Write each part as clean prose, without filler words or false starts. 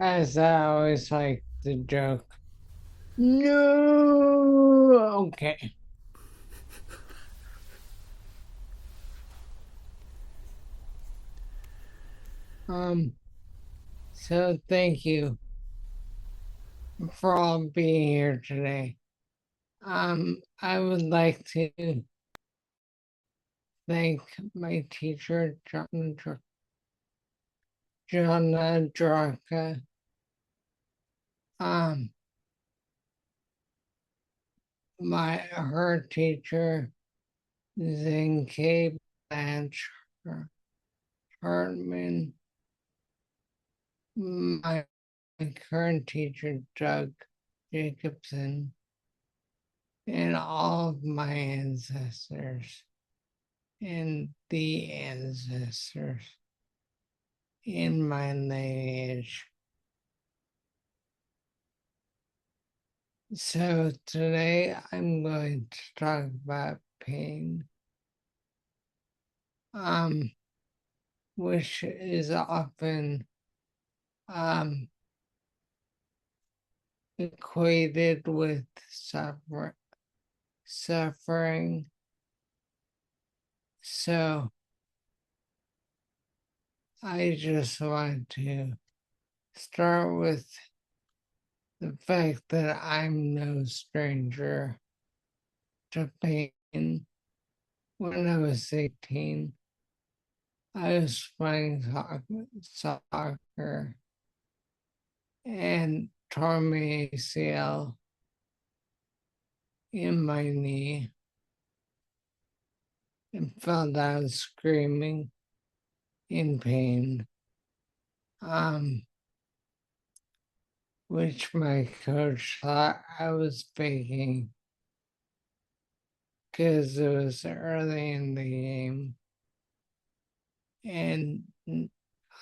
As I always like to joke, no, okay. Um, so thank you for all being here today. I would like to thank my teacher, John Draka. Um, her teacher, Zinke Blanche Hartman, my current teacher, Doug Jacobson, and all of my ancestors and the ancestors in my lineage. So today I'm going to talk about pain, um, which is often um, equated with suffering. So I just want to start with the fact that I'm no stranger to pain. When I was 18, I was playing soccer and tore my ACL in my knee and fell down screaming in pain, um, which my coach thought I was faking because it was early in the game and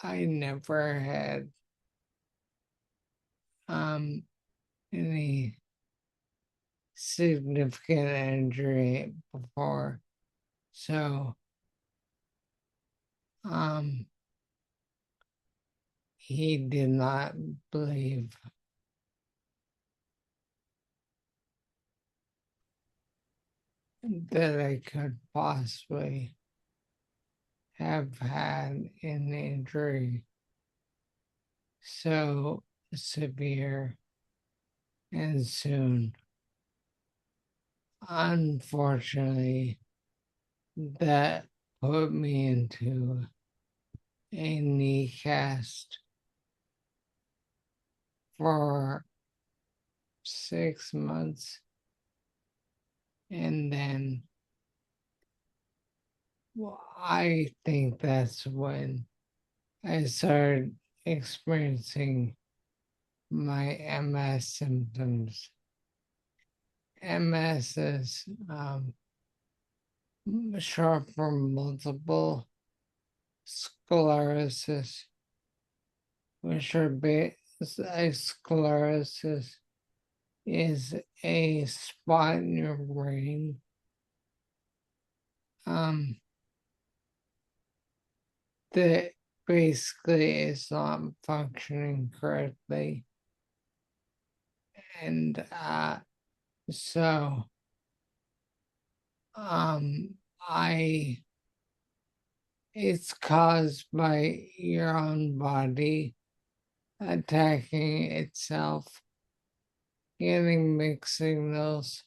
I never had um, any significant injury before. So um, he did not believe that I could possibly have had an injury so severe and soon. Unfortunately, that put me into a knee cast for 6 months. And then I think that's when I started experiencing my MS symptoms. MS is short for multiple sclerosis, which are sclerosis is a spot in your brain um, that basically is not functioning correctly. And so I it's caused by your own body attacking itself, getting mixed signals,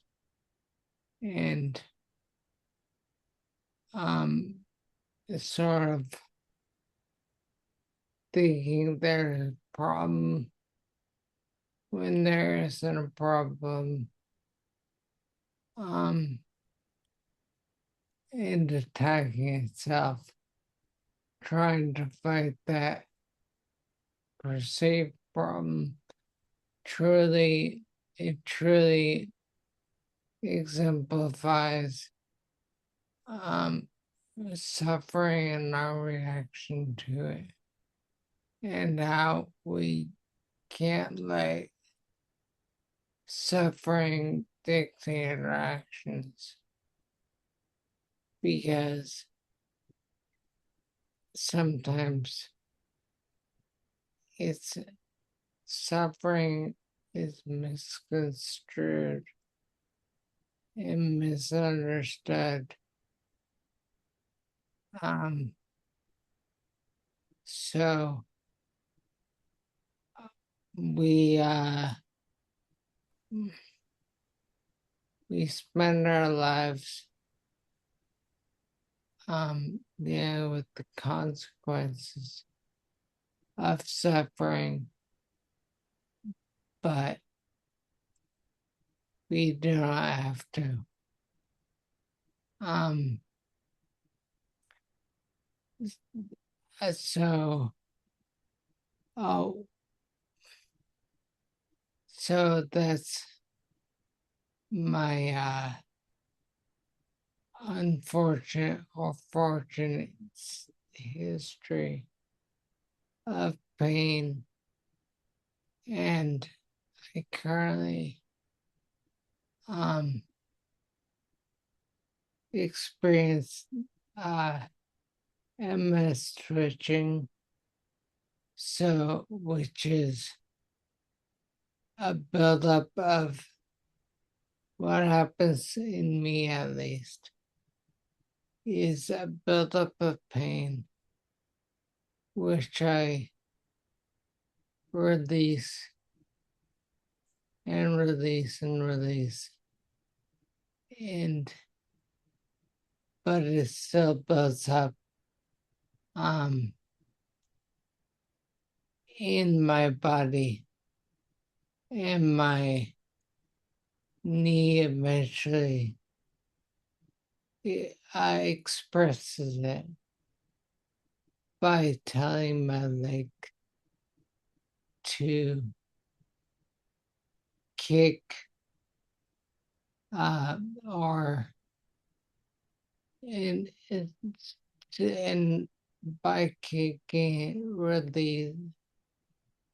and um, sort of thinking there's a problem when there isn't a problem, um, and attacking itself, trying to fight that perceived problem. Truly, it truly exemplifies um, suffering and our reaction to it, and how we can't let suffering dictate our actions because sometimes it's suffering is misconstrued and misunderstood. Um, so we we spend our lives with the consequences of suffering, but we do not have to. Um, so, oh, so that's my unfortunate or fortunate history of pain, and I currently um experience uh MS twitching, so which is a buildup of what happens in me, at least, is a buildup of pain which I release and release and release, and but it still builds up um in my body, and my knee eventually I expresses it by telling my leg to kick, uh, or and and by kicking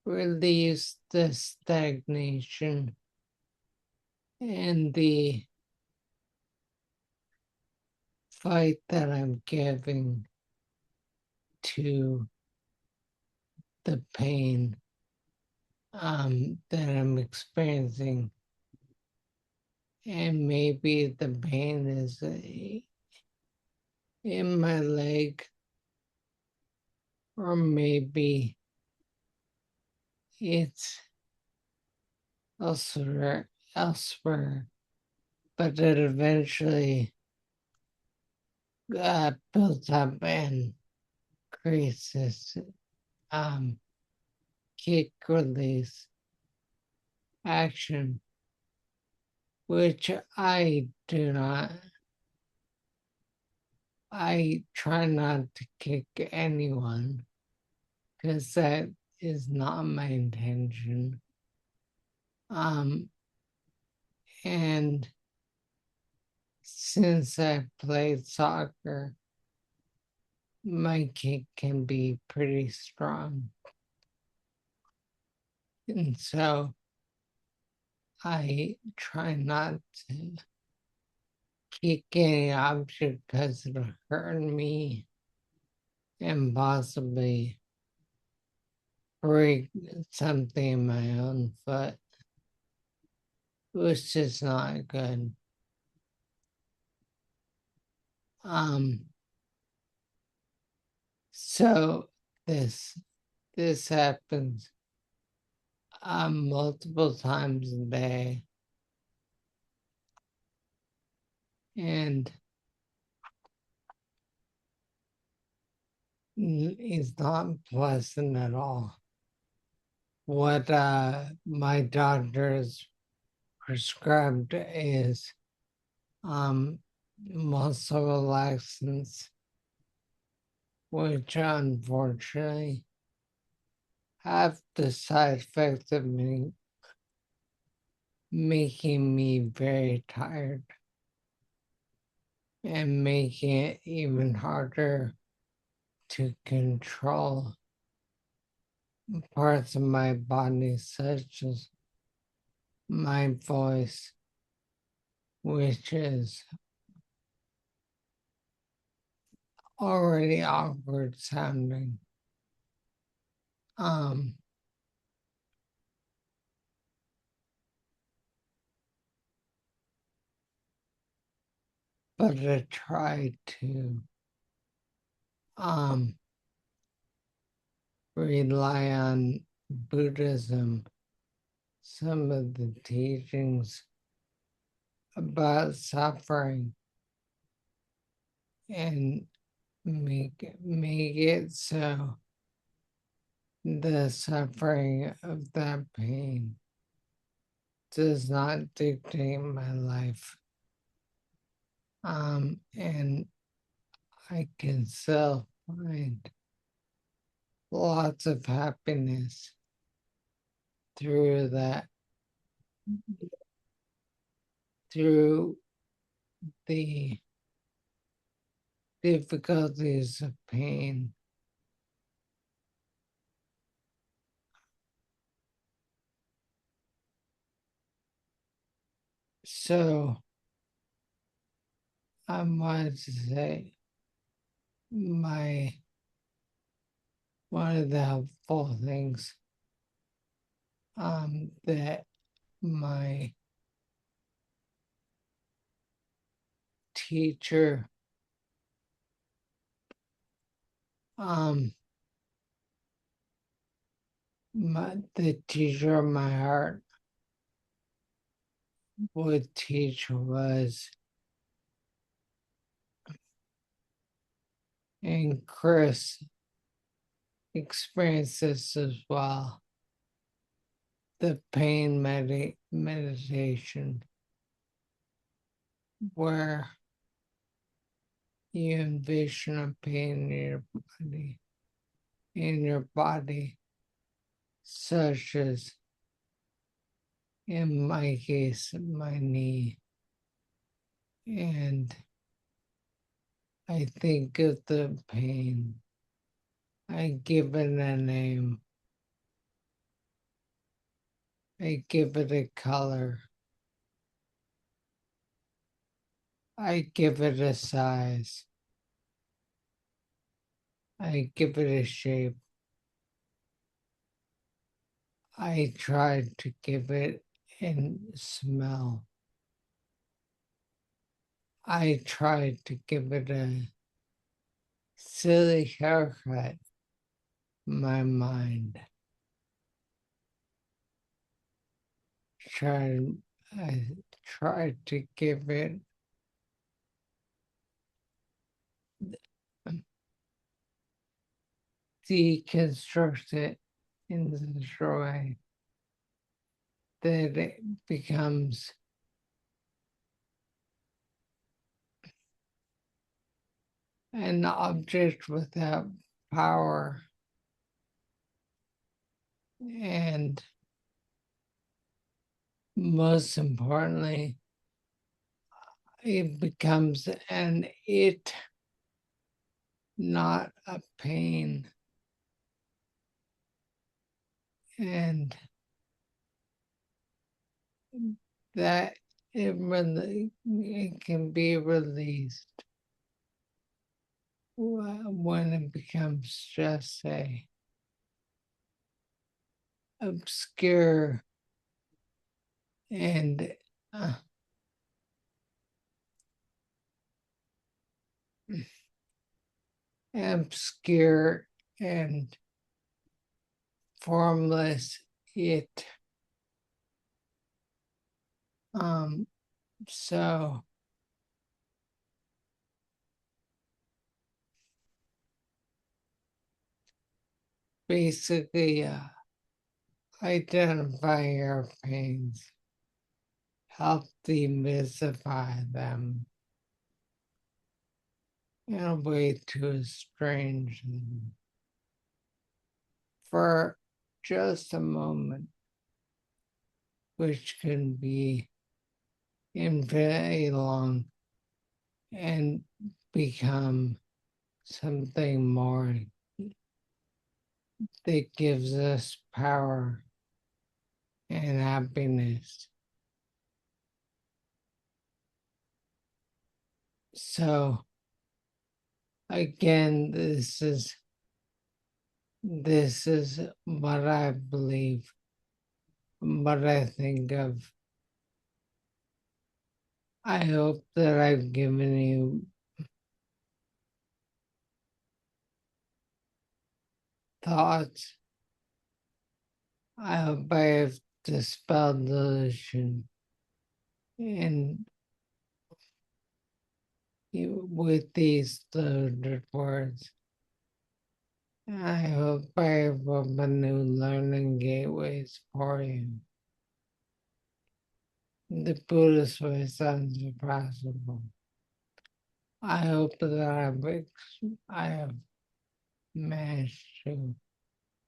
release the stagnation and the fight that I'm giving to the pain that I'm experiencing. And maybe the pain is in my leg, or maybe it's elsewhere, but it eventually builds up and creates this um, kick release action, which I try not to kick anyone because that is not my intention. Um, and since I played soccer, my kick can be pretty strong. And so I try not to kick any object because it'll hurt me and possibly break something in my own foot, which is not good. Um, so this this happens multiple times a day, and it's not pleasant at all. What my doctors prescribed is muscle relaxants, which unfortunately have the side effect of making me very tired and making it even harder to control parts of my body, such as my voice, which is already awkward sounding. Um, but I try to um, rely on Buddhism, some of the teachings about suffering, and make it so the suffering of that pain does not dictate my life. And I can still find lots of happiness through that, through the difficulties of pain. So I wanted to say my one of the helpful things that my teacher um the teacher of my heart would teach was, and Chris experienced this as well, the pain meditation, where you envision a pain in your body, such as in my case, my knee. And I think of the pain. I give it a name. I give it a color. I give it a size. I give it a shape. I try to give it a smell. I try to give it a silly haircut in my mind. Try, I try to give it deconstruct it in such a way that it becomes an object without power, and most importantly, it becomes an it, not a pain. And that it can be released when it becomes just a obscure and uh, obscure and formless it. Um, so basically, identify your pains, help demystify them in a way to estrange them for just a moment, which can be infinitely long and become something more that gives us power and happiness. So again, this is what I believe, what I think of. I hope that I've given you thoughts. I hope I have dispelled delusion and with these loaded words. I hope I have opened new learning gateways for you. The Buddhist way sounds impossible. I hope that I have managed to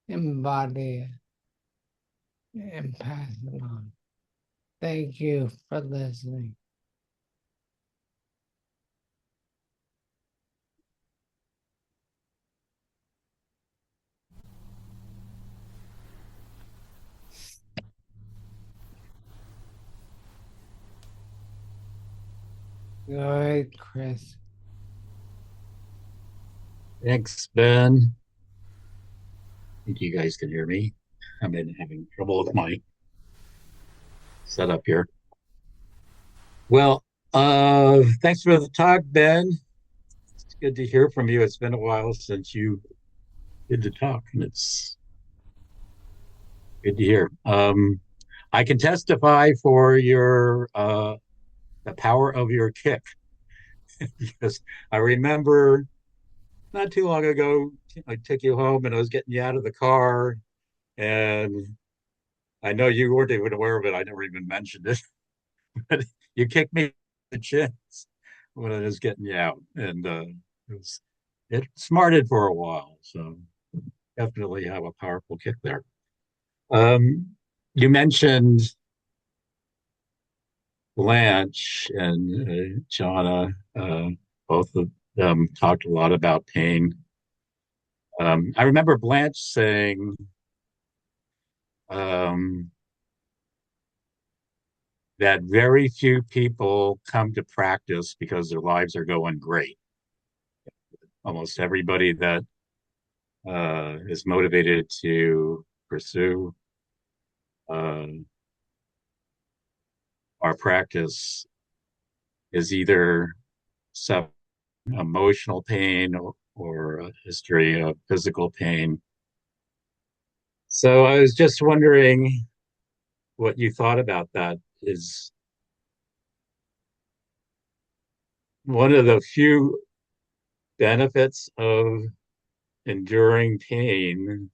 embody it and pass it on. Thank you for listening. Go ahead, Chris. Thanks, Ben. I think you guys can hear me. I've been having trouble with my setup here. Well, thanks for the talk, Ben. It's good to hear from you. It's been a while since you did the talk, and it's good to hear. I can testify for your the power of your kick because I remember not too long ago I took you home and I was getting you out of the car, and I know you weren't even aware of it. I never even mentioned it. But you kicked me in the chins when I was getting you out, and it was it smarted for a while. So definitely have a powerful kick there. Um, you mentioned Blanche and Jonna. Both of them talked a lot about pain. I remember Blanche saying um, that very few people come to practice because their lives are going great. Almost everybody that is motivated to pursue uh, our practice is either some emotional pain or a history of physical pain. So I was just wondering what you thought about that. Is one of the few benefits of enduring pain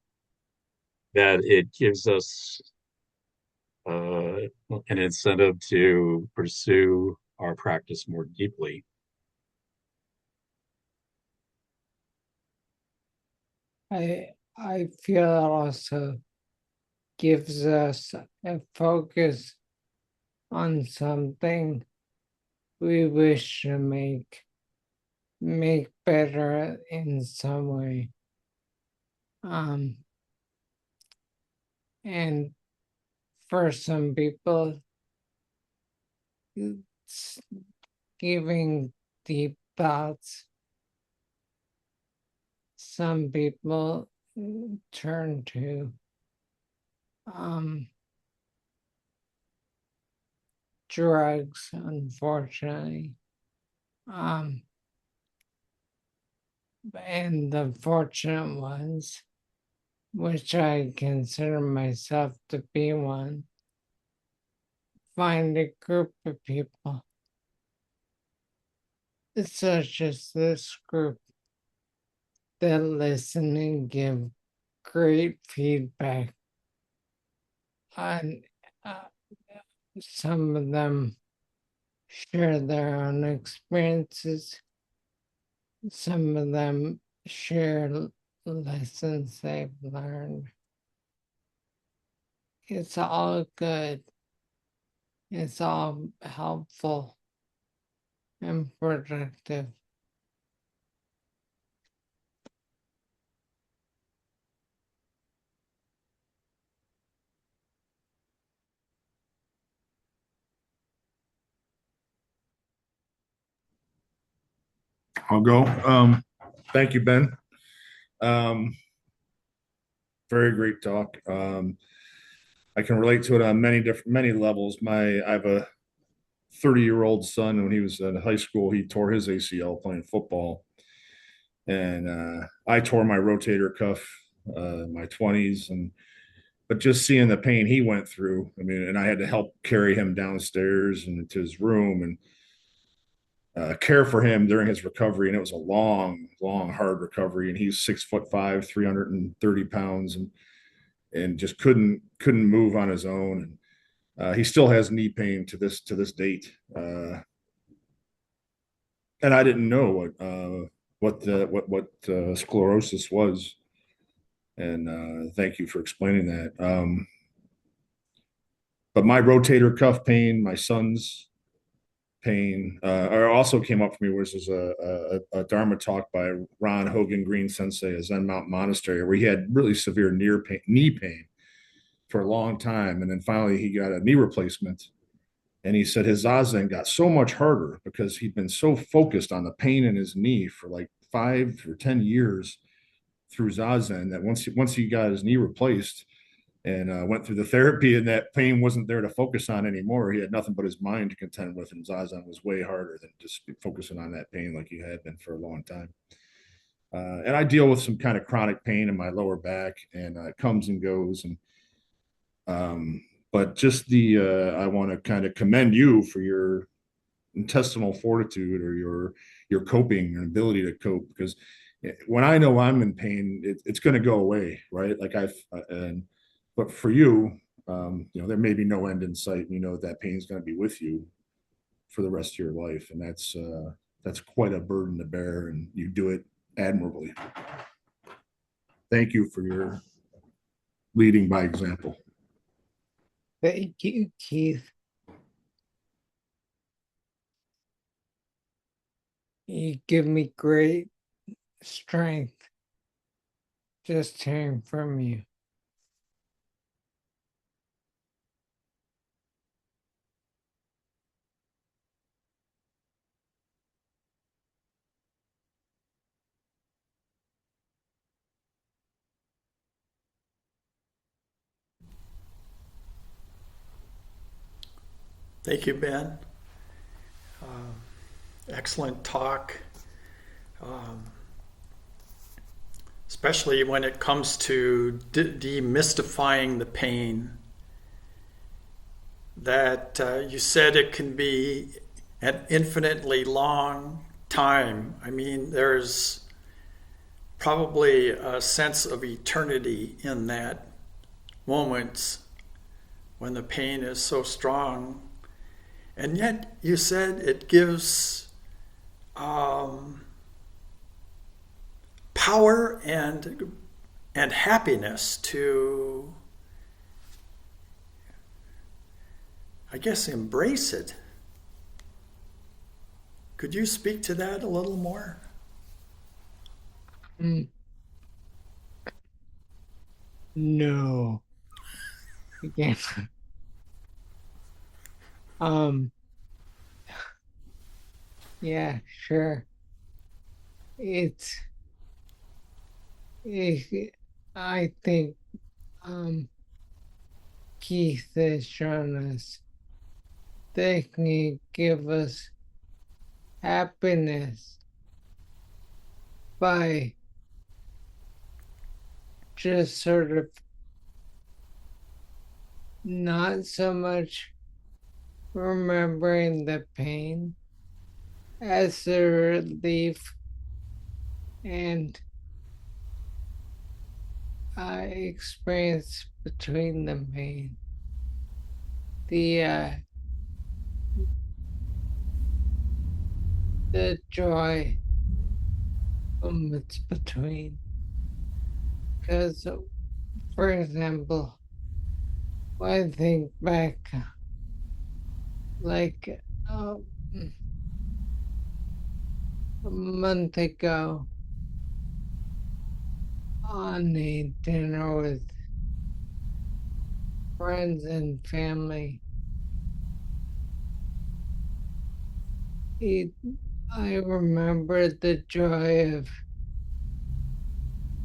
that it gives us uh, an incentive to pursue our practice more deeply. I feel it also gives us a focus on something we wish to make better in some way. Um, and for some people, it's giving deep thoughts. Some people turn to um, drugs, unfortunately. Um, and the fortunate ones, which I consider myself to be one, find a group of people such as this group that listen and give great feedback on some of them share their own experiences, some of them share lessons they've learned. It's all good, it's all helpful and productive. I'll go. Thank you, Ben. Um, Very great talk. I can relate to it on many levels. I have a 30-year-old son, when he was in high school, he tore his ACL playing football. And I tore my rotator cuff in my 20s. And but just seeing the pain he went through, I mean, and I had to help carry him downstairs and to his room and care for him during his recovery. And it was a long, long, hard recovery. And he's 6'5", 330 pounds, and just couldn't move on his own. And he still has knee pain to this date. And I didn't know what sclerosis was. And thank you for explaining that. But my rotator cuff pain, my son's pain, also came up for me, which was a Dharma talk by Ron Hogan Green Sensei at Zen Mountain Monastery, where he had really severe knee pain for a long time. And then finally he got a knee replacement. And he said his Zazen got so much harder because he'd been so focused on the pain in his knee for like 5 or 10 years through Zazen that once he got his knee replaced and went through the therapy, and that pain wasn't there to focus on anymore. He had nothing but his mind to contend with, and Zazen was way harder than just focusing on that pain like he had been for a long time. And I deal with some kind of chronic pain in my lower back, and it comes and goes. And but just I want to kind of commend you for your intestinal fortitude, or your coping and ability to cope, because when I know I'm in pain, it's going to go away, right? Like but for you, there may be no end in sight. You know that pain is going to be with you for the rest of your life, and that's quite a burden to bear, and you do it admirably. Thank you for your leading by example. Thank you, Keith. You give me great strength just hearing from you. Thank you, Ben. Excellent talk, especially when it comes to demystifying the pain. That you said it can be an infinitely long time. I mean, there's probably a sense of eternity in that moment when the pain is so strong. And yet you said it gives power and happiness to, I guess, embrace it. Could you speak to that a little more? No. Again. Yeah, sure. I think Keith has shown us they can give us happiness by just sort of not so much remembering the pain as the relief and experience between the pain. The joy moments between. Because, for example, when I think back, like a month ago, on a dinner with friends and family, I remember the joy of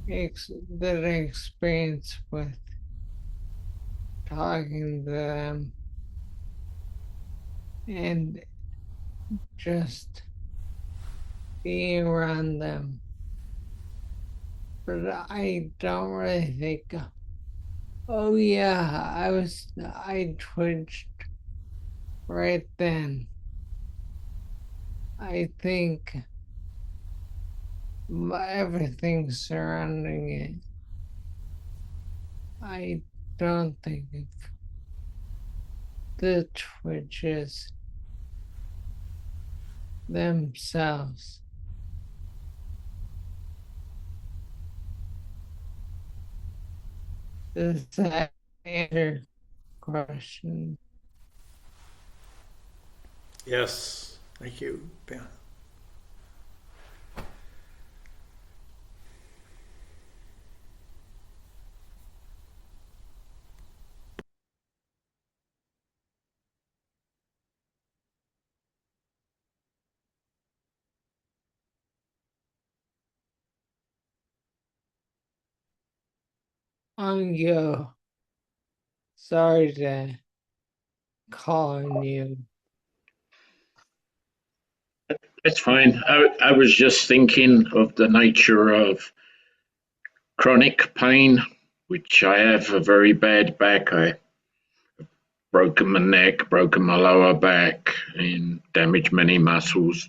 that I experienced with talking to them and just being around them. But I don't really think, oh yeah, I twitched right then. I think everything surrounding it. I don't think of the twitches themselves. Does that answer question? Yes, thank you, Ben. Yo, sorry to call on you. It's fine. I was just thinking of the nature of chronic pain, which I have a very bad back. I broken my neck, broken my lower back, and damaged many muscles,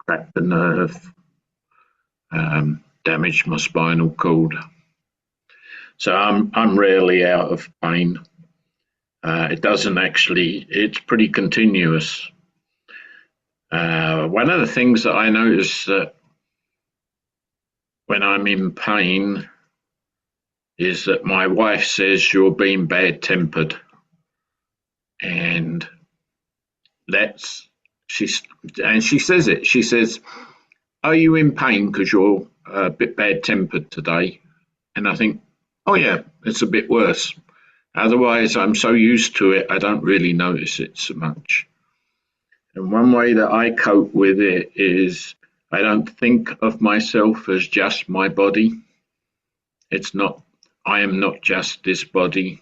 cracked the nerve, damaged my spinal cord. So I'm rarely out of pain. It doesn't actually. It's pretty continuous. One of the things that I notice that when I'm in pain is that my wife says you're being bad tempered, and that's she's and she says it. She says, "Are you in pain because you're a bit bad tempered today?" And I think, "Oh yeah, it's a bit worse." Otherwise, I'm so used to it, I don't really notice it so much. And one way that I cope with it is I don't think of myself as just my body. It's not. I am not just this body.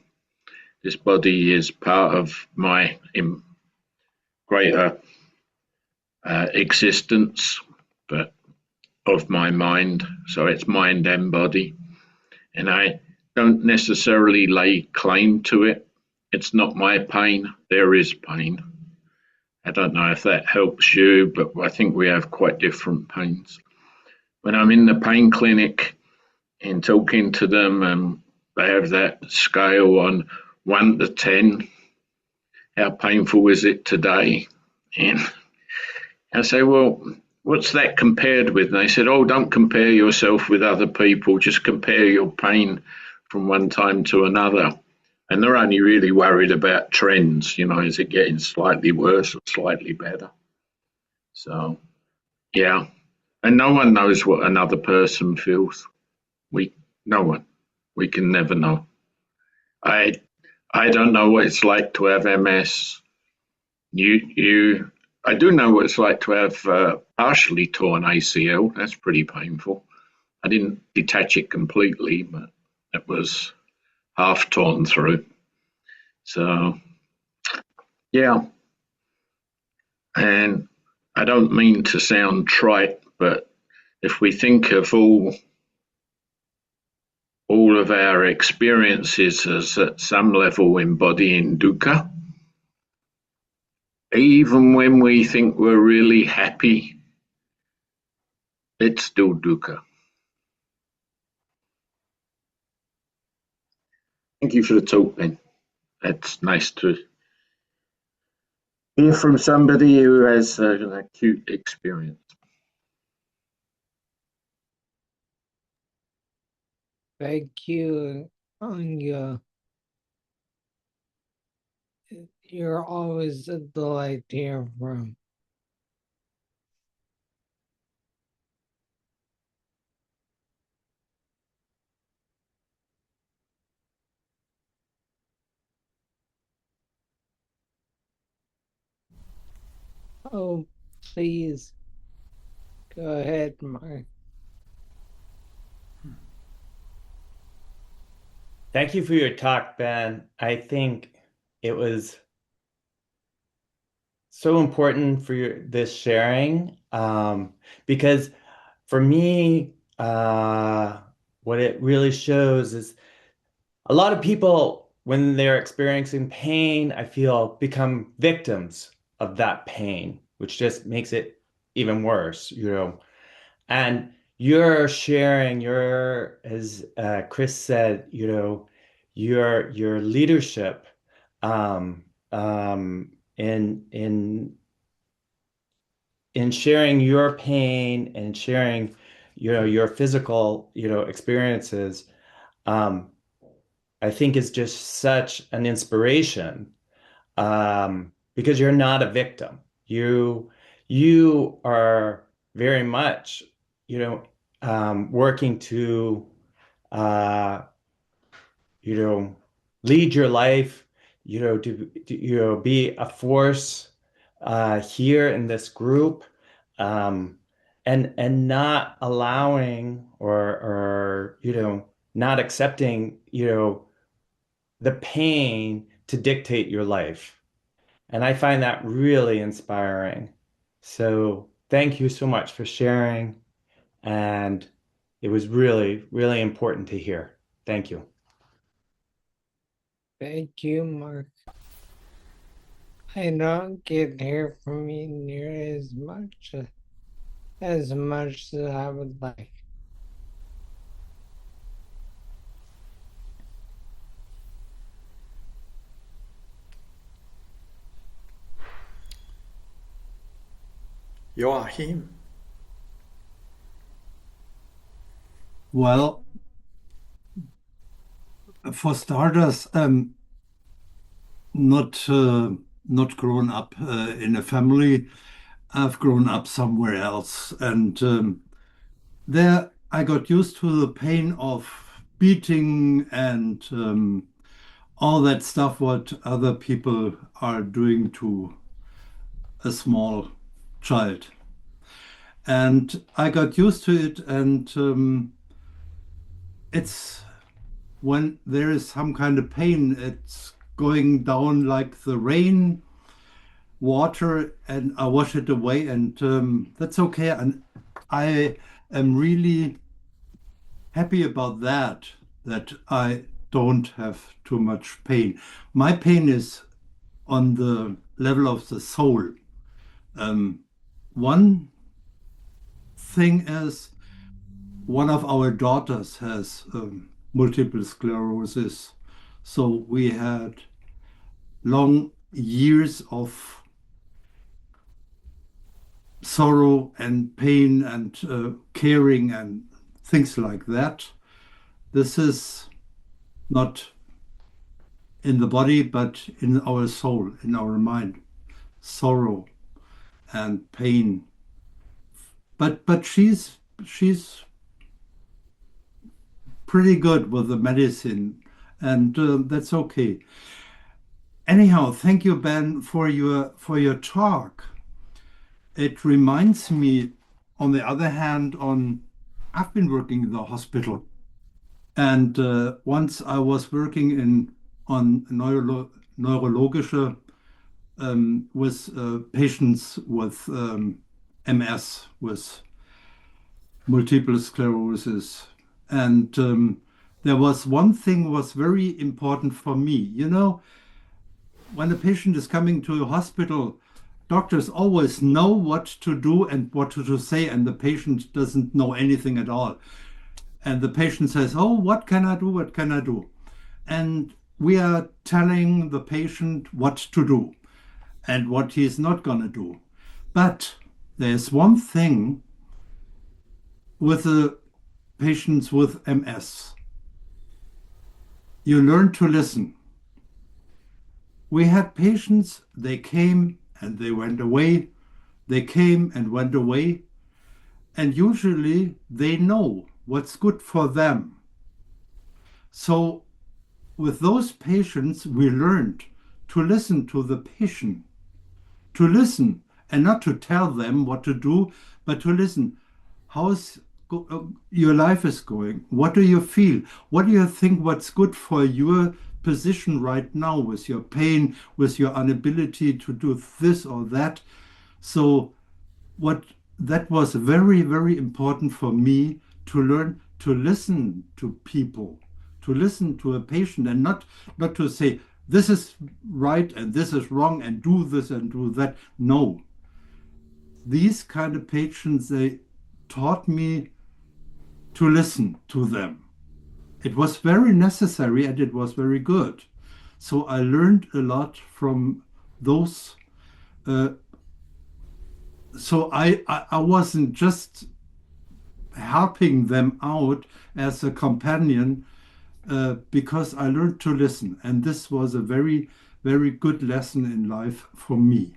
This body is part of my greater existence, but of my mind. So it's mind and body. And I don't necessarily lay claim to it. It's not my pain. There is pain. I don't know if that helps you, but I think we have quite different pains. When I'm in the pain clinic and talking to them, and they have that scale on 1 to 10, how painful is it today? And I say, well, what's that compared with? And they said, oh, don't compare yourself with other people, just compare your pain from one time to another. And they're only really worried about trends, is it getting slightly worse or slightly better? So, yeah. And no one knows what another person feels. No one. We can never know. I, I don't know what it's like to have MS. I do know what it's like to have partially torn ACL. That's pretty painful. I didn't detach it completely, but it was half torn through. So, yeah. And I don't mean to sound trite, but if we think of all of our experiences as at some level embodying dukkha, even when we think we're really happy, it's still dukkha. Thank you for the talk, Ben. That's nice to hear from somebody who has an acute experience. Thank you, Anya. You're always a delight to hear from. Oh, please go ahead, Mark. Thank you for your talk, Ben. I think it was so important for this sharing, because for me, what it really shows is a lot of people, when they're experiencing pain, I feel become victims of that pain, which just makes it even worse, you know. And you're sharing your, as Chris said, you know, your leadership um, in sharing your pain and sharing, you know, your physical, you know, experiences. Um, I think is just such an inspiration because you're not a victim. You are very much, you know, working to, uh, you know, lead your life, you know, you know, be a force here in this group, um, and not allowing or you know, not accepting, you know, the pain to dictate your life. And I find that really inspiring. So thank you so much for sharing. And it was really, really important to hear. Thank you. Thank you, Mark. I don't get to hear from you near as much as I would like. Joachim. Well, for starters, not not grown up in a family. I've grown up somewhere else, and there I got used to the pain of beating and all that stuff what other people are doing to a small child. And I got used to it, and it's when there is some kind of pain, it's going down like the rain water, and I wash it away, and that's okay. And I am really happy about that, that I don't have too much pain. My pain is on the level of the soul. Um, one thing is, one of our daughters has multiple sclerosis. So we had long years of sorrow and pain and caring and things like that. This is not in the body, but in our soul, in our mind. Sorrow and pain. But she's pretty good with the medicine, and that's okay. Anyhow, thank you, Ben, for your talk. It reminds me, on the other hand, on I've been working in the hospital, and once I was working in on neurologische with patients with MS, with multiple sclerosis, and there was one thing was very important for me. You know, when a patient is coming to a hospital, doctors always know what to do and what to say, and the patient doesn't know anything at all. And the patient says, "Oh, what can I do? What can I do?" And we are telling the patient what to do and what he's not going to do. But there's one thing with the patients with MS. You learn to listen. We had patients, they came and they went away. They came and went away. And usually they know what's good for them. So with those patients, we learned to listen to the patient, to listen and not to tell them what to do, but to listen. How's your life is going. What do you feel? What do you think what's good for your position right now with your pain, with your inability to do this or that? So what that was very, very important for me to learn to listen to people, to listen to a patient and not to say this is right and this is wrong and do this and do that. No, these kind of patients, they taught me to listen to them. It was very necessary and it was very good. So I learned a lot from those. Uh, so I wasn't just helping them out as a companion because I learned to listen. And this was a very, very good lesson in life for me.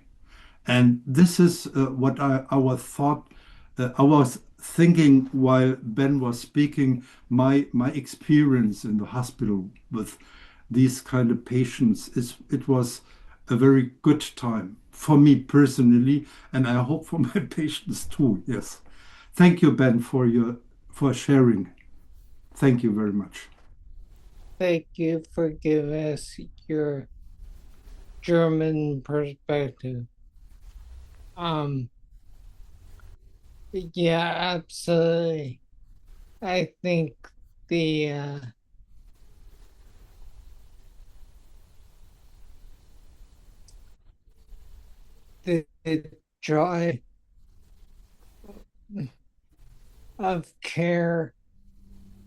And this is what I was thought, I was thinking while Ben was speaking, my experience in the hospital with these kind of patients is it was a very good time for me personally, and I hope for my patients too. Yes. Thank you, Ben, for sharing. Thank you very much. Thank you for giving us your German perspective. Yeah, absolutely. I think the the joy of care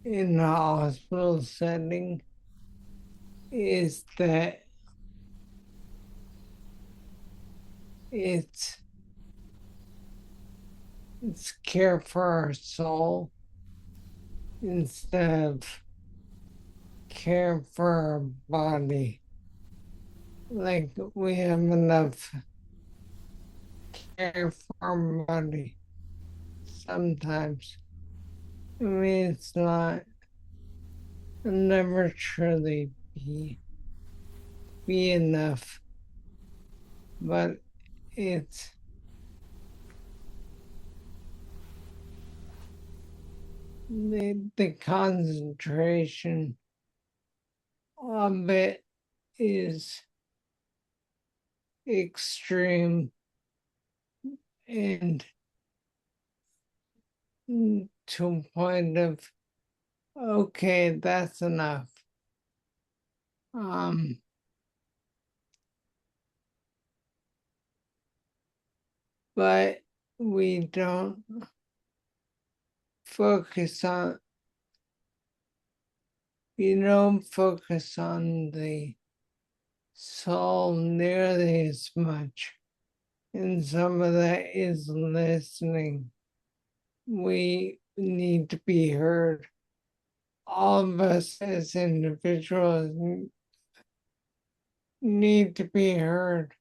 in a hospital setting is that it's it's care for our soul instead of care for our body. Like we have enough care for our body sometimes. I mean, it's not it'll never truly be enough, but it's the concentration of it is extreme and to a point of okay, that's enough. Um, but we don't focus on the soul nearly as much. And some of that is listening. We need to be heard. All of us as individuals need to be heard.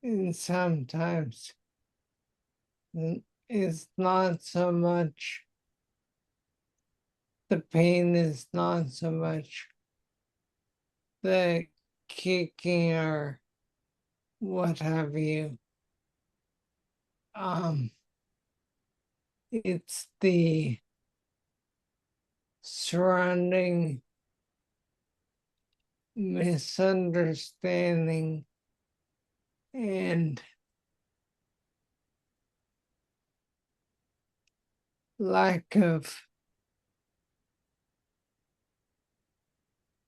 And sometimes it's not so much, the pain is not so much the kicking or what have you. It's the surrounding misunderstanding and lack of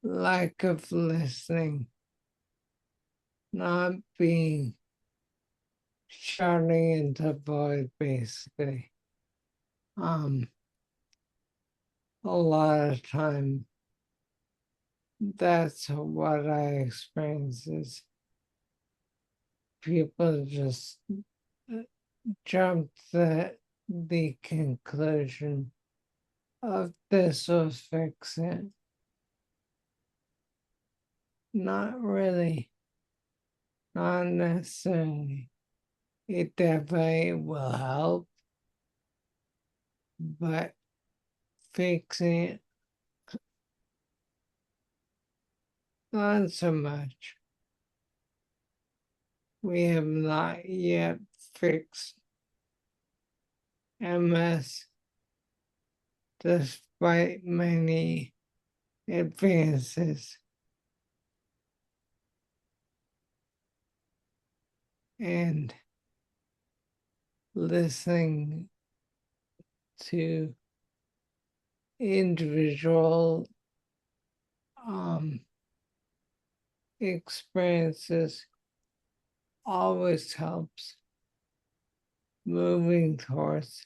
listening, not being shouting into void basically. A lot of time that's what I experience is people just jump to the conclusion of this will fix it. Not really, not necessarily. It definitely will help, but fixing it, not so much. We have not yet fixed MS despite many advances. And listening to individual experiences always helps moving towards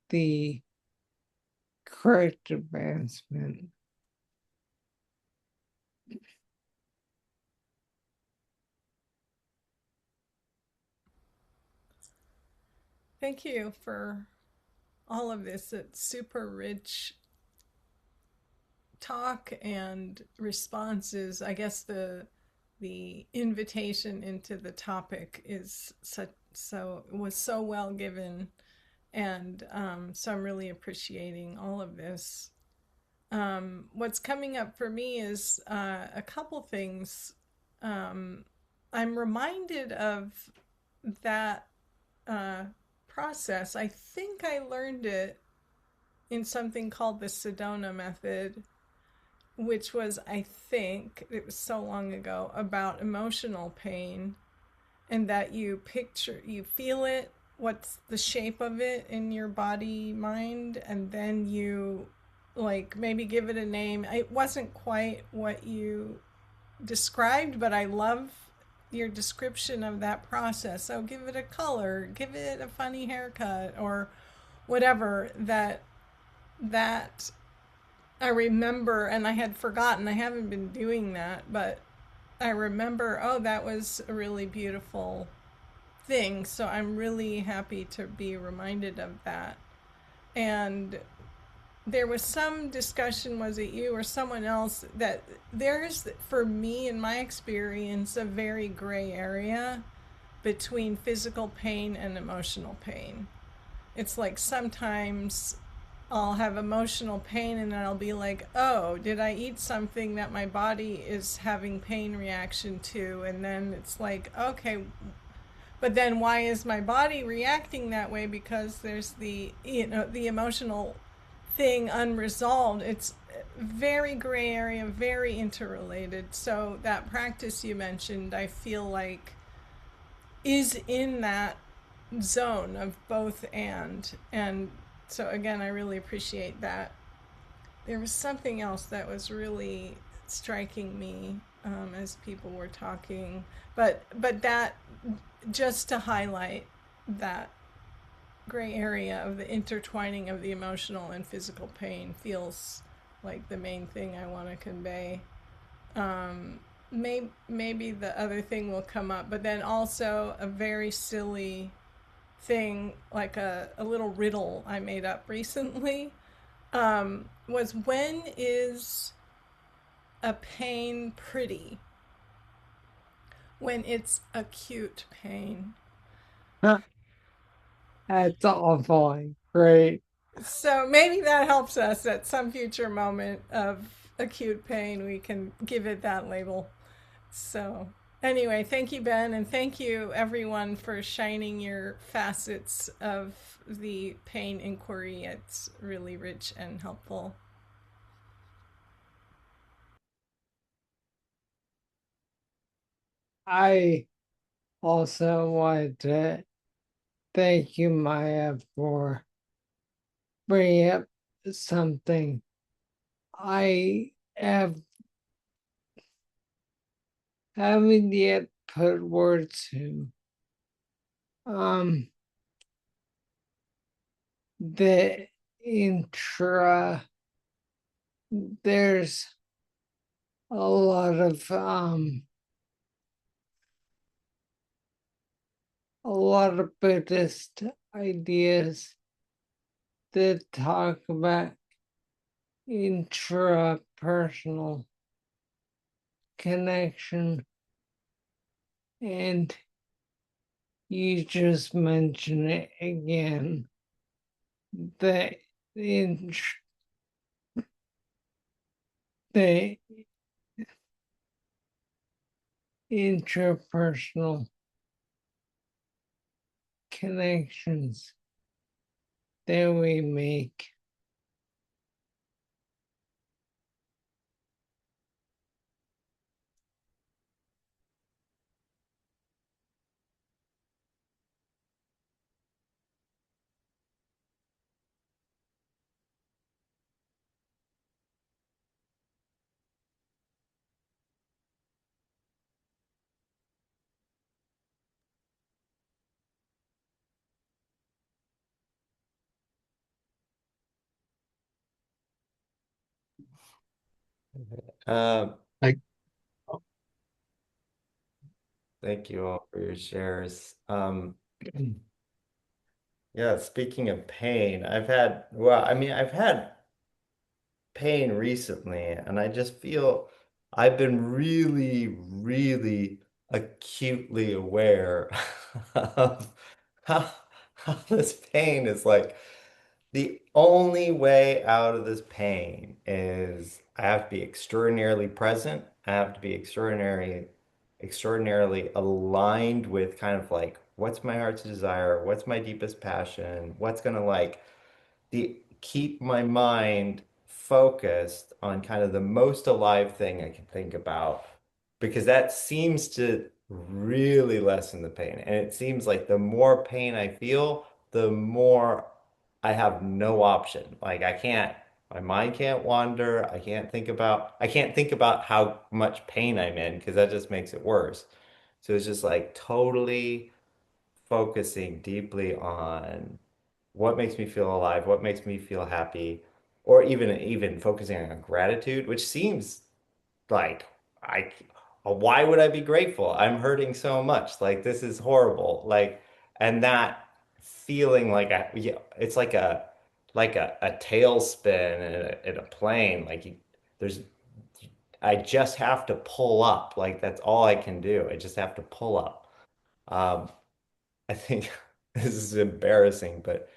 the correct advancement. Thank you for all of this. It's super rich talk and responses. I guess the invitation into the topic is was so well given, and so I'm really appreciating all of this. What's coming up for me is a couple things. I'm reminded of that process. I think I learned it in something called the Sedona method, which was, I think, it was so long ago, about emotional pain, and that you feel it, what's the shape of it in your body, mind, and then you like maybe give it a name. It wasn't quite what you described, but I love your description of that process. So give it a color, give it a funny haircut, or whatever that I remember, and I had forgotten. I haven't been doing that, but I remember, oh, that was a really beautiful thing. So I'm really happy to be reminded of that. And there was some discussion, was it you or someone else, that there's, for me, in my experience, a very gray area between physical pain and emotional pain. It's like sometimes I'll have emotional pain and then I'll be like, oh, did I eat something that my body is having pain reaction to? And then it's like, okay, but then why is my body reacting that way? Because there's the emotional thing unresolved. It's very gray area, very interrelated. So that practice you mentioned, I feel like is in that zone of both and so again, I really appreciate that. There was something else that was really striking me as people were talking, but that, just to highlight that gray area of the intertwining of the emotional and physical pain, feels like the main thing I want to convey. Maybe the other thing will come up, but then also a very silly thing, like a little riddle I made up recently, was, when is a pain pretty? When it's acute pain. That's awful. Great. So maybe that helps us at some future moment of acute pain. We can give it that label. So anyway, thank you, Ben, and thank you, everyone, for shining your facets of the pain inquiry. It's really rich and helpful. I also want to thank you, Maya, for bringing up something I haven't yet put words to. The there's a lot of Buddhist ideas that talk about intrapersonal connection, and you just mentioned it again, the the intrapersonal connections that we make. Um, I, Thank you all for your shares. Yeah, speaking of pain, I've had pain recently, and I just feel I've been really, really acutely aware of how, how this pain is like the only way out of this pain is I have to be extraordinarily present. I have to be extraordinarily aligned with kind of like what's my heart's desire, what's my deepest passion, what's gonna like the keep my mind focused on kind of the most alive thing I can think about because that seems to really lessen the pain. And it seems like the more pain I feel, the more I have no option. Like my mind can't wander. I can't think about how much pain I'm in because that just makes it worse. So it's just like totally focusing deeply on what makes me feel alive, what makes me feel happy, or even focusing on gratitude, which seems like I why would I be grateful? I'm hurting so much. Like this is horrible. Like and that feeling like yeah, it's like a tailspin in a plane. There's I just have to pull up. Like that's all I can do. I just have to pull up. Um, I think this is embarrassing, but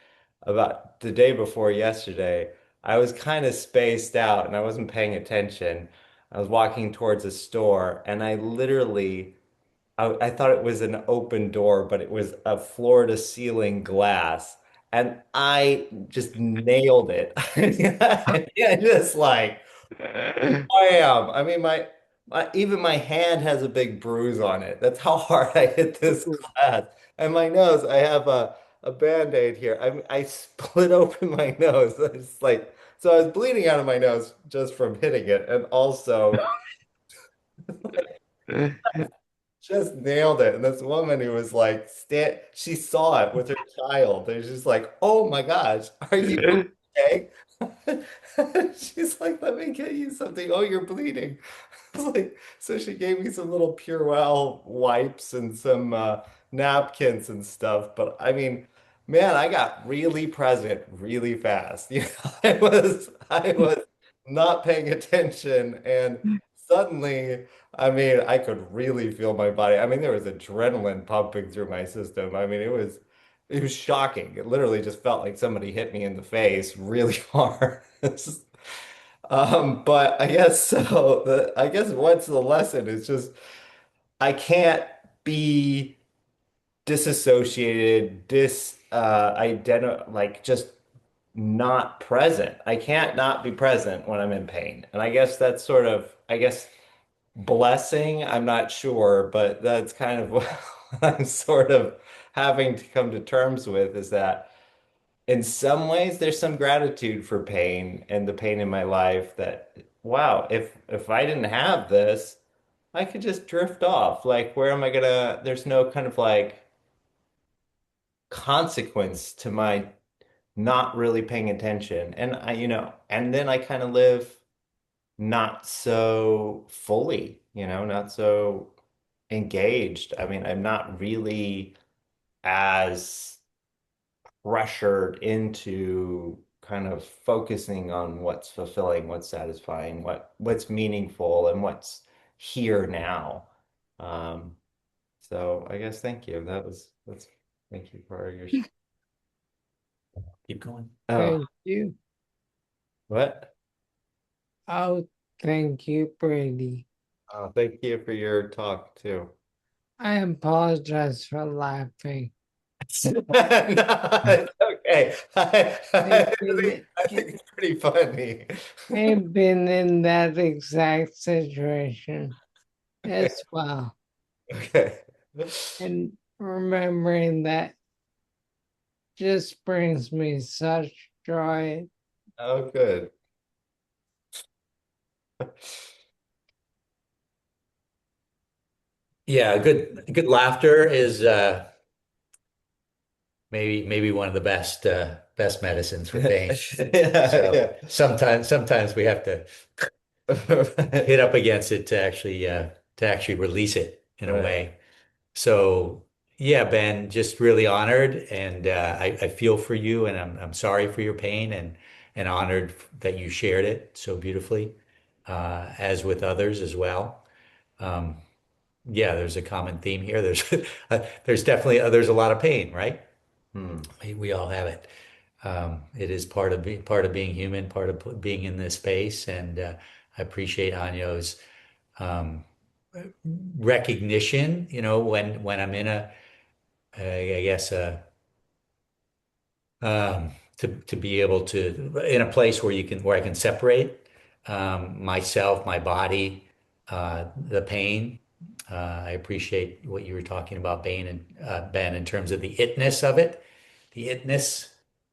about the day before yesterday, I was kind of spaced out and I wasn't paying attention. I was walking towards a store and I thought it was an open door, but it was a floor to ceiling glass. And I just nailed it. Yeah, just like I am. I mean, even my hand has a big bruise on it. That's how hard I hit this glass. And my nose, I have a band-aid here. I split open my nose. It's like so I was bleeding out of my nose just from hitting it, and also just nailed it. And this woman who was like, she saw it with her child. They're just like, oh my gosh, are you okay? She's like, let me get you something. Oh, you're bleeding. It's like, so she gave me some little Purell wipes and some napkins and stuff. But I mean, man, I got really present really fast. You know, I was not paying attention, and suddenly, I mean, I could really feel my body. I mean, there was adrenaline pumping through my system. I mean, it was shocking. It literally just felt like somebody hit me in the face really hard. But I guess so. I guess what's the lesson is just I can't be disassociated, like just not present. I can't not be present when I'm in pain. And I guess that's sort of, I guess blessing, I'm not sure, but that's kind of what I'm sort of having to come to terms with is that in some ways there's some gratitude for pain and the pain in my life that wow, if I didn't have this, I could just drift off. Like where am I gonna there's no kind of like consequence to my not really paying attention. And and then I kind of live not so fully, not so engaged. I mean, I'm not really as pressured into kind of focusing on what's fulfilling, what's satisfying, what's meaningful, and what's here now. Um, so I guess thank you. That's thank you for your keep going. Oh, Thank you. what? Oh, thank you, Brady. Oh, thank you for your talk too. I apologize for laughing. No, it's okay. I've been, I think it's pretty funny. I've been in that exact situation as well. Okay. And remembering that just brings me such joy. Oh, good. Yeah, good laughter is maybe one of the best medicines for pain. Yeah, So yeah. sometimes we have to hit up against it to actually release it in a Right. way. So yeah, Ben, just really honored, and I feel for you, and I'm sorry for your pain, and honored that you shared it so beautifully, as with others as well. Um, yeah, there's a common theme here. There's definitely there's a lot of pain, right? Hmm. We all have it. It is part of being human, part of being in this space, and I appreciate Anyo's um, recognition. You know, when I'm in I guess to be able to in a place where I can separate myself, my body, the pain. I appreciate what you were talking about, Ben, in terms of the itness of it, the itness,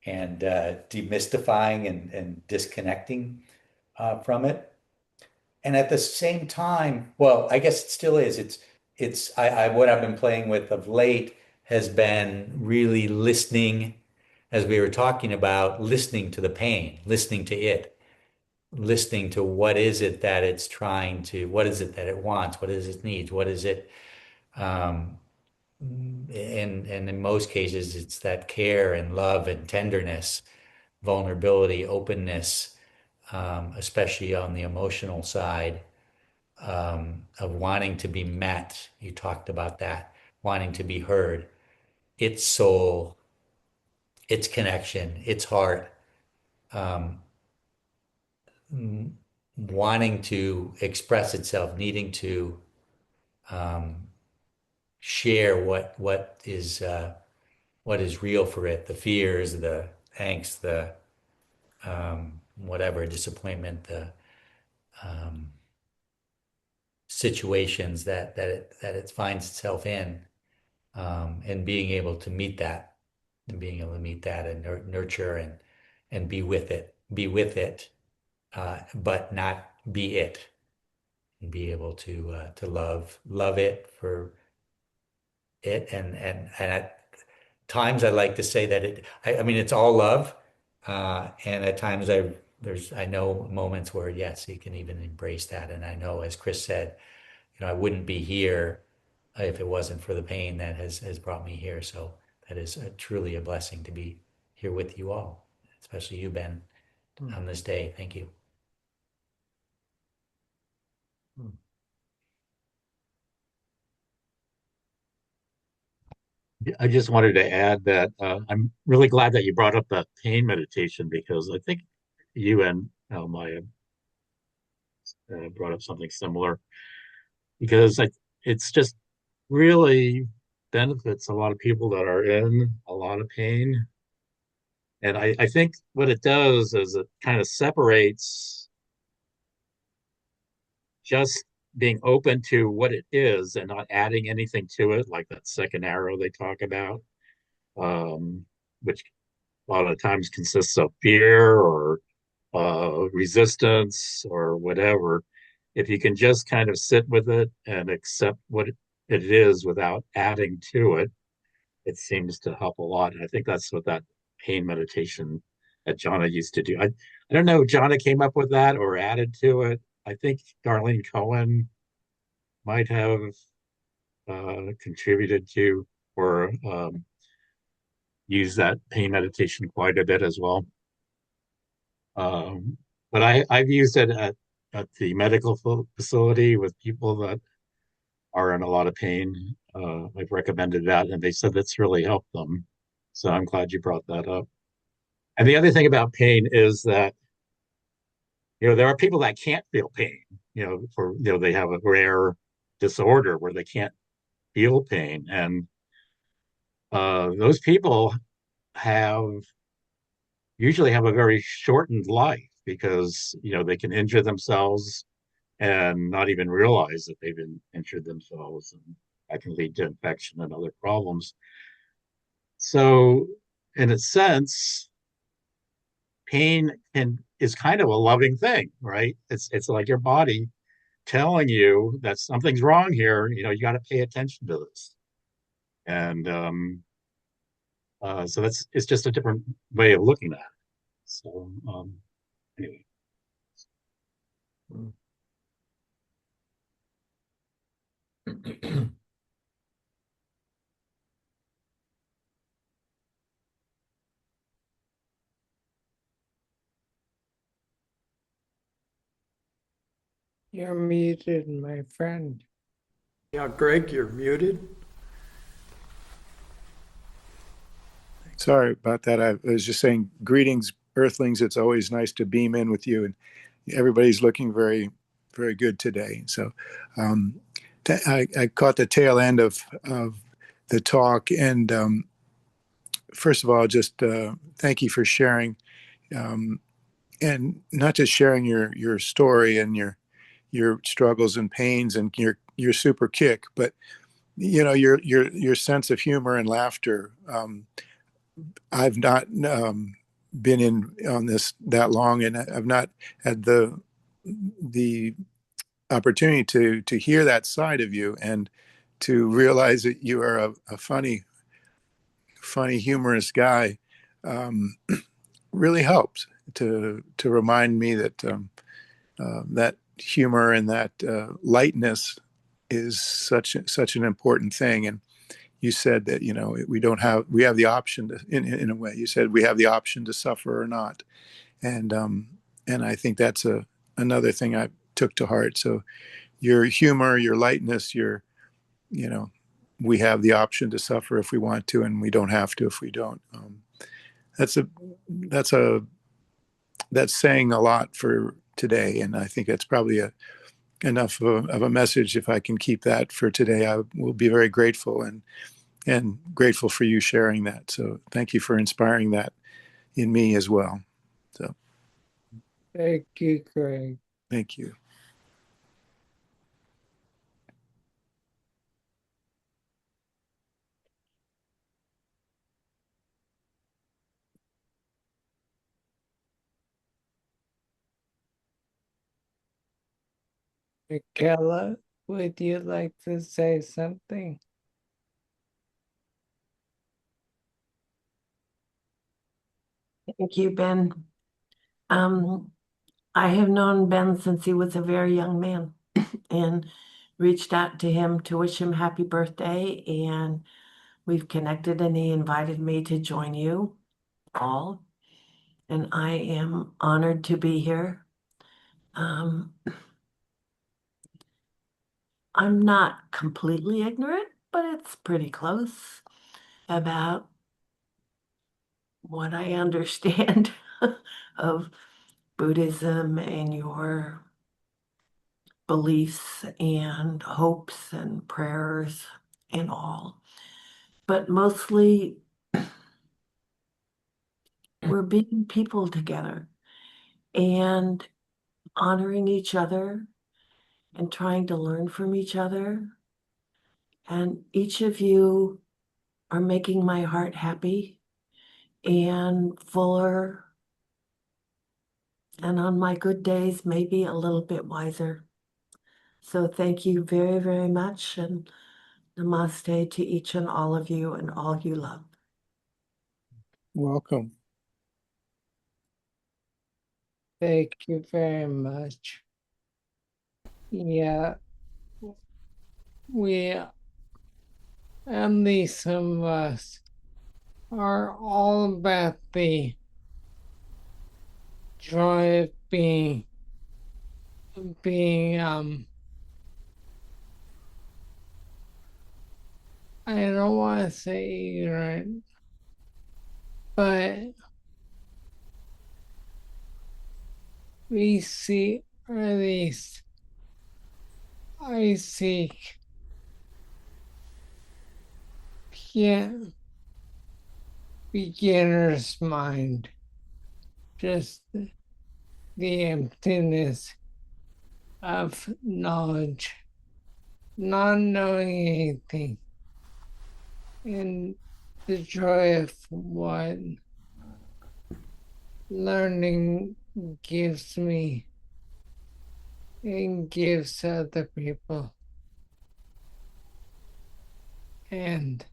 and demystifying and disconnecting from it. And at the same time, well, I guess it still is. It's what I've been playing with of late has been really listening, as we were talking about, listening to the pain, listening to it, listening to what is it that it's trying to, what is it that it wants, what is it needs, what is it, um, and in most cases, it's that care and love and tenderness, vulnerability, openness, especially on the emotional side, of wanting to be met. You talked about that, wanting to be heard, its soul, its connection, its heart, um, wanting to express itself, needing to um, share what is real for it, the fears, the angst, the whatever disappointment, the um, situations that it finds itself in, and being able to meet that, and being able to meet that and nurture and be with it, but not be it, and be able to love it for it, and at times I like to say that I mean it's all love, and at times I know moments where yes, you can even embrace that, and I know, as Chris said, I wouldn't be here if it wasn't for the pain that has brought me here. So that is truly a blessing to be here with you all, especially you, Ben, Hmm. on this day. Thank you. Hmm. I just wanted to add that I'm really glad that you brought up that pain meditation because I think you and Maya brought up something similar because it's just really benefits a lot of people that are in a lot of pain. And I think what it does is it kind of separates just being open to what it is and not adding anything to it, like that second arrow they talk about, which a lot of times consists of fear or resistance or whatever. If you can just kind of sit with it and accept what it is without adding to it, it seems to help a lot. And I think that's what that pain meditation that Jonna used to do. I don't know if Jonna came up with that or added to it. I think Darlene Cohen might have contributed to or used that pain meditation quite a bit as well. Um, but I've used it at the medical facility with people that are in a lot of pain. I've recommended that, and they said that's really helped them. So I'm glad you brought that up. And the other thing about pain is that there are people that can't feel pain. For they have a rare disorder where they can't feel pain, and those people have usually have a very shortened life because they can injure themselves and not even realize that they've been injured themselves, and that can lead to infection and other problems. So, in a sense, pain is kind of a loving thing, right? It's like your body telling you that something's wrong here. You got to pay attention to this, and so it's just a different way of looking at it. So, anyway. You're muted, my friend. Yeah, Greg, you're muted. Sorry about that. I was just saying, greetings, Earthlings. It's always nice to beam in with you, and everybody's looking very, very good today. So, um, I caught the tail end of the talk, and first of all, just thank you for sharing, um, and not just sharing your story and your struggles and pains and your super kick, but your sense of humor and laughter. I've not been in on this that long, and I've not had the opportunity to hear that side of you and to realize that you are a funny, humorous guy. Um, really helps to remind me that that humor and that lightness is such an important thing. And you said that we have the option to, in a way you said we have the option to suffer or not, and and I think that's another thing I took to heart. So your humor, your lightness, your you know we have the option to suffer if we want to, and we don't have to if we don't. That's a that's a that's saying a lot for today, and I think that's probably enough of a message. If I can keep that for today, I will be very grateful, and grateful for you sharing that. So thank you for inspiring that in me as well. So Thank you, Greg. thank you. Michaela, would you like to say something? Thank you, Ben. Um, I have known Ben since he was a very young man and reached out to him to wish him happy birthday. And we've connected, and he invited me to join you all. And I am honored to be here. Um, I'm not completely ignorant, but it's pretty close about what I understand of Buddhism and your beliefs and hopes and prayers and all. But mostly, we're being people together and honoring each other and trying to learn from each other. And each of you are making my heart happy and fuller. And on my good days, maybe a little bit wiser. So thank you very, very much. And namaste to each and all of you and all you love. Welcome. Thank you very much. Yeah, we, at least some of us, are all about the joy of being I don't want to say ignorant, but we see, or at least I seek, beginner's mind, just the emptiness of knowledge, not knowing anything, and the joy of what learning gives me and gives other people. And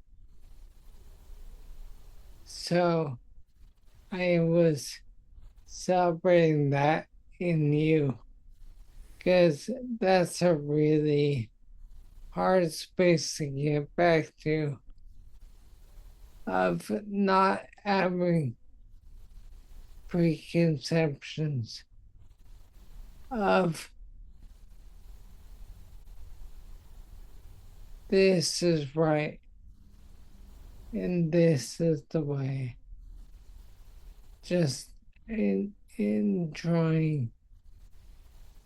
so I was celebrating that in you. because that's a really hard space to get back to, of not having preconceptions, of this is right and this is the way. Just enjoying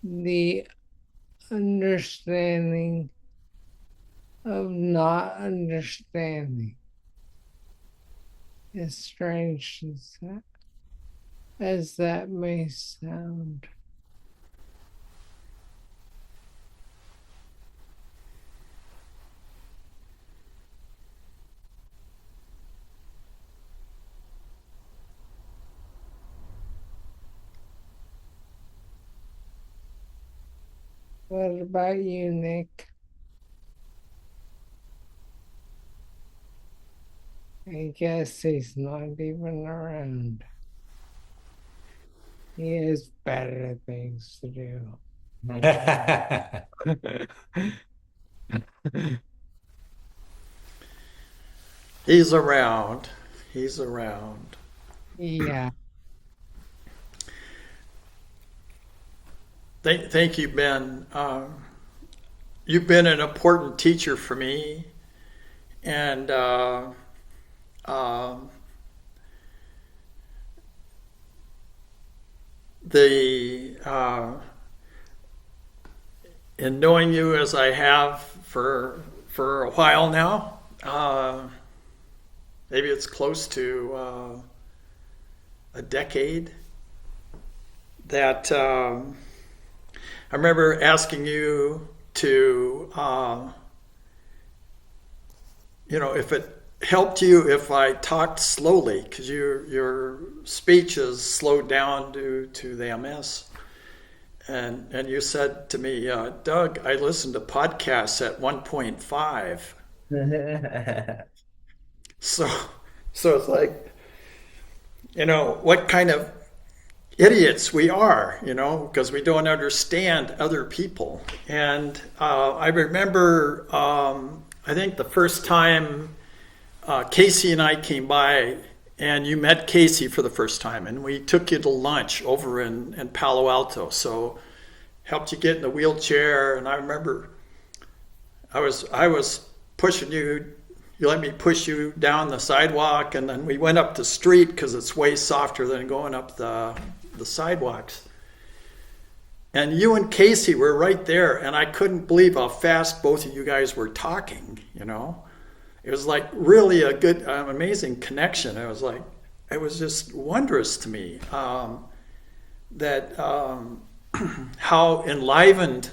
the understanding of not understanding, as strange as that may sound. What about you, Nick? I guess he's not even around. He has better things to do. He's around. He's around. Yeah. Thank you, Ben. You've been an important teacher for me, and the in knowing you as I have for a while now, maybe it's close to a decade. That I remember asking you to, if it helped you if I talked slowly, because your speech is slowed down due to the MS. And you said to me, Doug, I listen to podcasts at 1.5. So it's like, what kind of idiots we are, because we don't understand other people. And I remember, I think the first time Casey and I came by, and you met Casey for the first time, and we took you to lunch over in Palo Alto. So helped you get in the wheelchair, and I remember I was pushing you. You let me push you down the sidewalk, and then we went up the street because it's way softer than going up the sidewalks. And you and Casey were right there, and I couldn't believe how fast both of you guys were talking. It was like really a good, amazing connection. It was just wondrous to me that how enlivened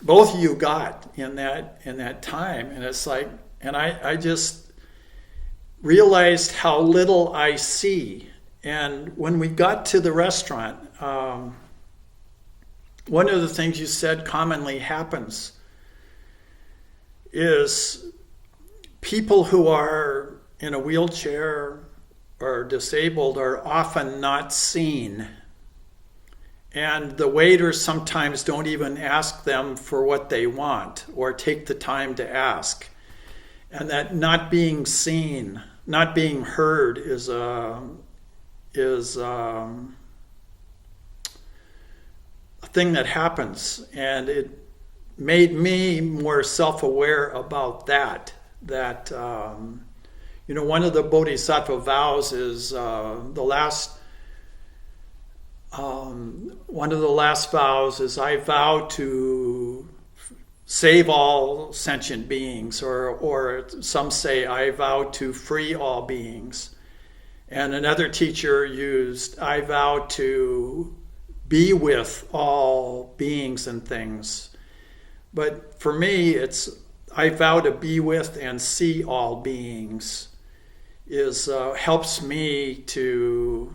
both of you got in that time. And it's like, and I just realized how little I see. And when we got to the restaurant, one of the things you said commonly happens is people who are in a wheelchair or disabled are often not seen. And the waiters sometimes don't even ask them for what they want or take the time to ask. And that not being seen, not being heard is a thing that happens. And it made me more self-aware about that. That, one of the Bodhisattva vows is one of the last vows is I vow to save all sentient beings, or some say I vow to free all beings. And another teacher used I vow to be with all beings and things. But for me, it's I vow to be with and see all beings. Is helps me to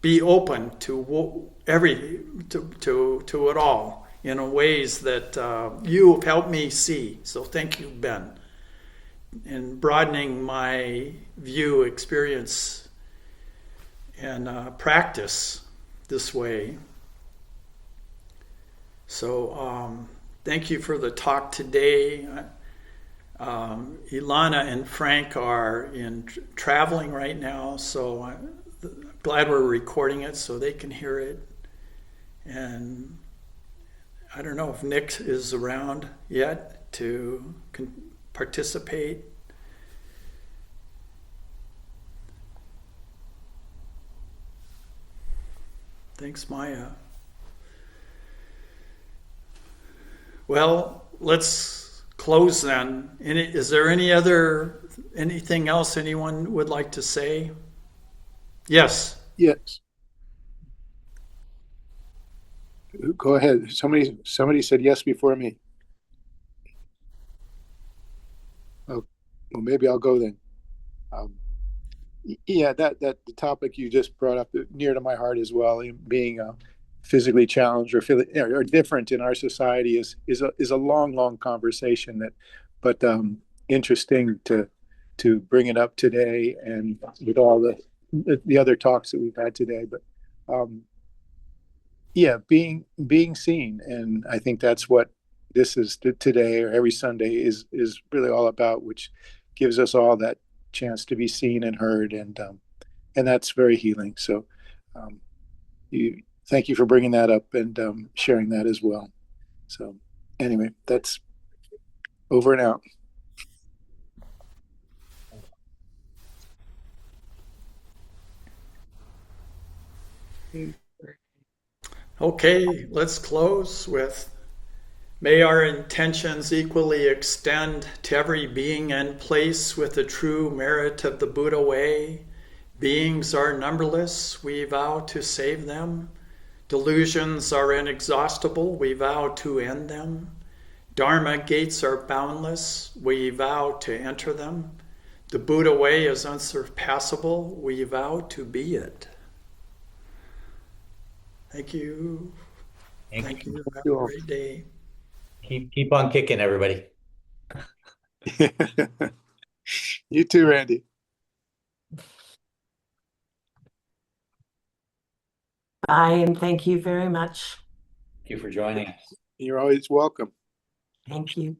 be open to to it all in ways that you have helped me see. So thank you, Ben, in broadening my view, experience, and practice this way. So thank you for the talk today. Ilana and Frank are traveling right now, so I'm glad we're recording it so they can hear it. And I don't know if Nick is around yet to participate. Thanks, Maya. Well, let's close then. Is there anything else anyone would like to say? Yes. Yes. Go ahead. Somebody said yes before me. Oh, well, maybe I'll go then. Um, yeah, that the topic you just brought up near to my heart as well. Being physically challenged or feeling or different in our society is a long conversation but interesting to bring it up today and with all the other talks that we've had today. But yeah, being seen, and I think that's what this is today or every Sunday is really all about, which gives us all that chance to be seen and heard, and that's very healing. So, um, you thank you for bringing that up and sharing that as well. So, anyway, that's over and out. Okay, let's close with may our intentions equally extend to every being and place with the true merit of the Buddha way. Beings are numberless, we vow to save them. Delusions are inexhaustible, we vow to end them. Dharma gates are boundless, we vow to enter them. The Buddha way is unsurpassable, we vow to be it. Thank you. Thank you. Have a great day. Keep on kicking, everybody. You too, Randy. Bye, and thank you very much. Thank you for joining us. You're always welcome. Thank you.